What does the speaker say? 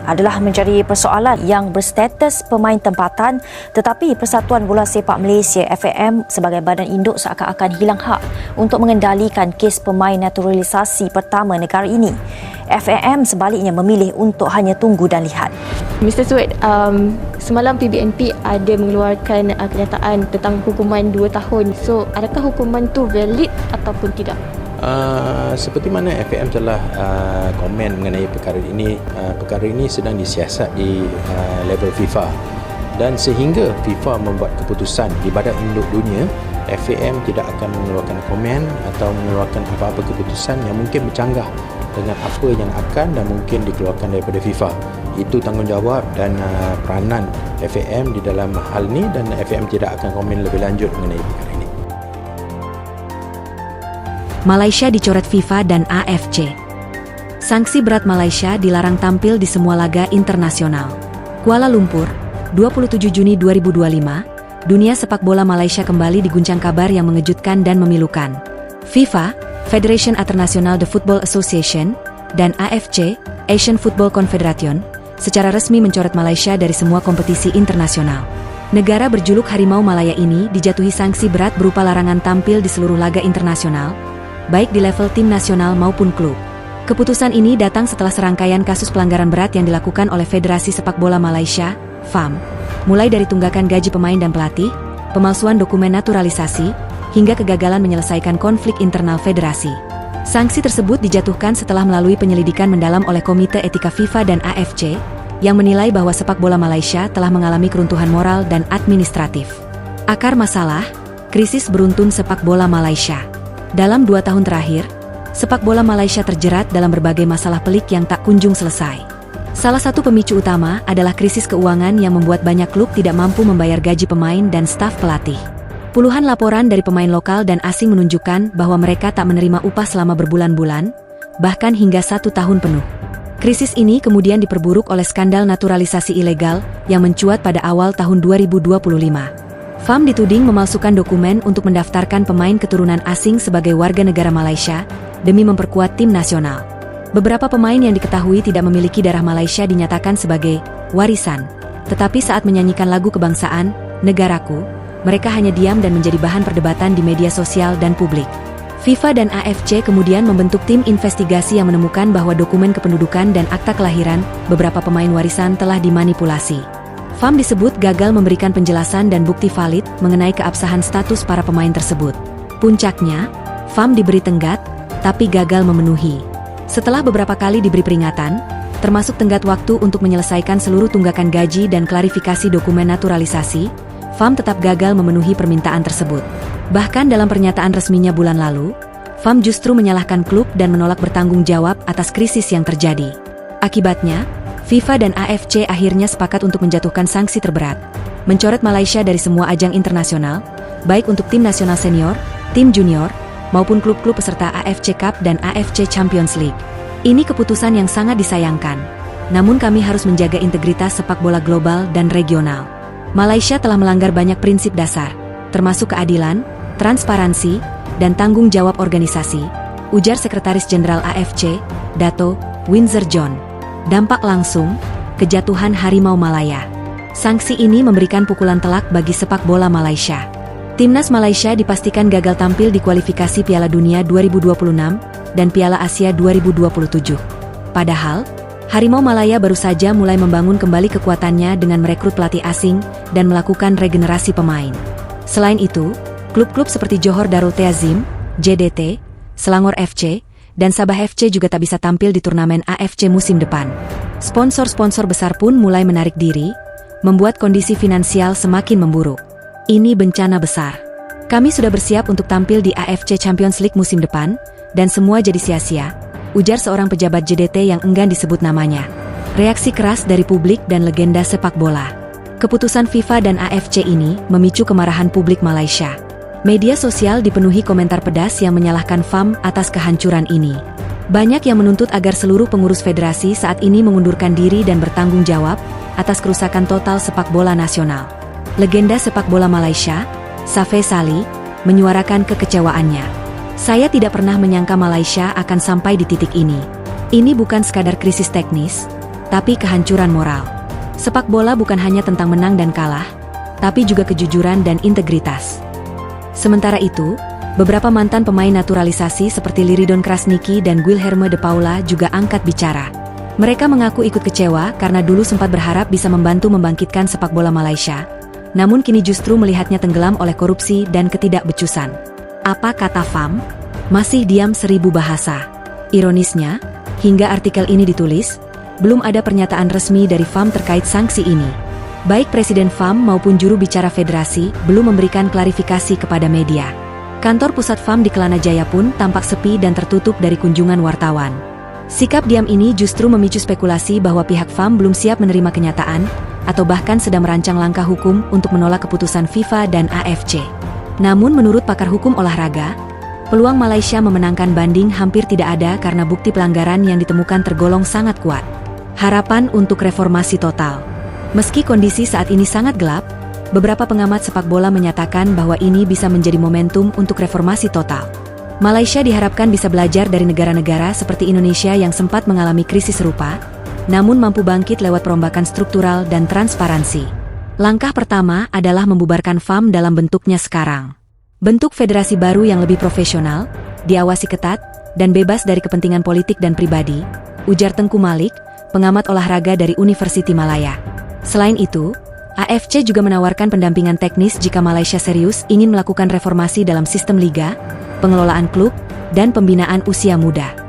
adalah menjadi persoalan yang berstatus pemain tempatan, tetapi Persatuan Bola Sepak Malaysia FAM sebagai badan induk seakan-akan hilang hak untuk mengendalikan kes pemain naturalisasi pertama negara ini. FAM sebaliknya memilih untuk hanya tunggu dan lihat. Mr. Sued, semalam PBNP ada mengeluarkan kenyataan tentang hukuman 2 tahun. So, adakah hukuman tu valid ataupun tidak? Seperti mana FAM telah komen mengenai perkara ini sedang disiasat di level FIFA, dan sehingga FIFA membuat keputusan di Badan Induk Dunia, FAM tidak akan mengeluarkan komen atau mengeluarkan apa-apa keputusan yang mungkin bercanggah dengan apa yang akan dan mungkin dikeluarkan daripada FIFA. Itu tanggungjawab dan peranan FAM di dalam hal ini, dan FAM tidak akan komen lebih lanjut mengenai perkara ini. Malaysia dicoret FIFA dan AFC. Sanksi berat Malaysia dilarang tampil di semua laga internasional. Kuala Lumpur, 27 Juni 2025, dunia sepak bola Malaysia kembali diguncang kabar yang mengejutkan dan memilukan. FIFA, Federation International de Football Association, dan AFC, Asian Football Confederation, secara resmi mencoret Malaysia dari semua kompetisi internasional. Negara berjuluk Harimau Malaya ini dijatuhi sanksi berat berupa larangan tampil di seluruh laga internasional, baik di level tim nasional maupun klub. Keputusan ini datang setelah serangkaian kasus pelanggaran berat yang dilakukan oleh Federasi Sepak Bola Malaysia, FAM, mulai dari tunggakan gaji pemain dan pelatih, pemalsuan dokumen naturalisasi, hingga kegagalan menyelesaikan konflik internal federasi. Sanksi tersebut dijatuhkan setelah melalui penyelidikan mendalam oleh Komite Etika FIFA dan AFC, yang menilai bahwa sepak bola Malaysia telah mengalami keruntuhan moral dan administratif. Akar masalah, krisis beruntun sepak bola Malaysia. Dalam 2 tahun terakhir, sepak bola Malaysia terjerat dalam berbagai masalah pelik yang tak kunjung selesai. Salah satu pemicu utama adalah krisis keuangan yang membuat banyak klub tidak mampu membayar gaji pemain dan staf pelatih. Puluhan laporan dari pemain lokal dan asing menunjukkan bahwa mereka tak menerima upah selama berbulan-bulan, bahkan hingga 1 tahun penuh. Krisis ini kemudian diperburuk oleh skandal naturalisasi ilegal yang mencuat pada awal tahun 2025. FAM dituding memalsukan dokumen untuk mendaftarkan pemain keturunan asing sebagai warga negara Malaysia demi memperkuat tim nasional. Beberapa pemain yang diketahui tidak memiliki darah Malaysia dinyatakan sebagai warisan, tetapi saat menyanyikan lagu kebangsaan, Negaraku, mereka hanya diam dan menjadi bahan perdebatan di media sosial dan publik. FIFA dan AFC kemudian membentuk tim investigasi yang menemukan bahwa dokumen kependudukan dan akta kelahiran beberapa pemain warisan telah dimanipulasi. FAM disebut gagal memberikan penjelasan dan bukti valid mengenai keabsahan status para pemain tersebut. Puncaknya, FAM diberi tenggat, tapi gagal memenuhi. Setelah beberapa kali diberi peringatan, termasuk tenggat waktu untuk menyelesaikan seluruh tunggakan gaji dan klarifikasi dokumen naturalisasi, FAM tetap gagal memenuhi permintaan tersebut. Bahkan dalam pernyataan resminya bulan lalu, FAM justru menyalahkan klub dan menolak bertanggung jawab atas krisis yang terjadi. Akibatnya, FIFA dan AFC akhirnya sepakat untuk menjatuhkan sanksi terberat, mencoret Malaysia dari semua ajang internasional, baik untuk tim nasional senior, tim junior, maupun klub-klub peserta AFC Cup dan AFC Champions League. Ini keputusan yang sangat disayangkan, namun kami harus menjaga integritas sepak bola global dan regional. Malaysia telah melanggar banyak prinsip dasar, termasuk keadilan, transparansi, dan tanggung jawab organisasi, ujar Sekretaris Jenderal AFC, Dato' Windsor John. Dampak langsung, kejatuhan Harimau Malaya. Sanksi ini memberikan pukulan telak bagi sepak bola Malaysia. Timnas Malaysia dipastikan gagal tampil di kualifikasi Piala Dunia 2026 dan Piala Asia 2027. Padahal, Harimau Malaya baru saja mulai membangun kembali kekuatannya dengan merekrut pelatih asing dan melakukan regenerasi pemain. Selain itu, klub-klub seperti Johor Darul Ta'zim, JDT, Selangor FC, dan Sabah FC juga tak bisa tampil di turnamen AFC musim depan. Sponsor-sponsor besar pun mulai menarik diri, membuat kondisi finansial semakin memburuk. Ini bencana besar. Kami sudah bersiap untuk tampil di AFC Champions League musim depan, dan semua jadi sia-sia, ujar seorang pejabat JDT yang enggan disebut namanya. Reaksi keras dari publik dan legenda sepak bola. Keputusan FIFA dan AFC ini memicu kemarahan publik Malaysia. Media sosial dipenuhi komentar pedas yang menyalahkan FAM atas kehancuran ini. Banyak yang menuntut agar seluruh pengurus federasi saat ini mengundurkan diri dan bertanggung jawab atas kerusakan total sepak bola nasional. Legenda sepak bola Malaysia, Safei Salih, menyuarakan kekecewaannya. Saya tidak pernah menyangka Malaysia akan sampai di titik ini. Ini bukan sekadar krisis teknis, tapi kehancuran moral. Sepak bola bukan hanya tentang menang dan kalah, tapi juga kejujuran dan integritas. Sementara itu, beberapa mantan pemain naturalisasi seperti Liridon Krasniqi dan Guilherme de Paula juga angkat bicara. Mereka mengaku ikut kecewa karena dulu sempat berharap bisa membantu membangkitkan sepak bola Malaysia, namun kini justru melihatnya tenggelam oleh korupsi dan ketidakbecusan. Apa kata FAM? Masih diam 1000 bahasa. Ironisnya, hingga artikel ini ditulis, belum ada pernyataan resmi dari FAM terkait sanksi ini. Baik Presiden FAM maupun juru bicara federasi belum memberikan klarifikasi kepada media. Kantor pusat FAM di Kelana Jaya pun tampak sepi dan tertutup dari kunjungan wartawan. Sikap diam ini justru memicu spekulasi bahwa pihak FAM belum siap menerima kenyataan, atau bahkan sedang merancang langkah hukum untuk menolak keputusan FIFA dan AFC. Namun menurut pakar hukum olahraga, peluang Malaysia memenangkan banding hampir tidak ada karena bukti pelanggaran yang ditemukan tergolong sangat kuat. Harapan untuk reformasi total. Meski kondisi saat ini sangat gelap, beberapa pengamat sepak bola menyatakan bahwa ini bisa menjadi momentum untuk reformasi total. Malaysia diharapkan bisa belajar dari negara-negara seperti Indonesia yang sempat mengalami krisis serupa, namun mampu bangkit lewat perombakan struktural dan transparansi. Langkah pertama adalah membubarkan FAM dalam bentuknya sekarang. Bentuk federasi baru yang lebih profesional, diawasi ketat, dan bebas dari kepentingan politik dan pribadi, ujar Tengku Malik, pengamat olahraga dari Universiti Malaya. Selain itu, AFC juga menawarkan pendampingan teknis jika Malaysia serius ingin melakukan reformasi dalam sistem liga, pengelolaan klub, dan pembinaan usia muda.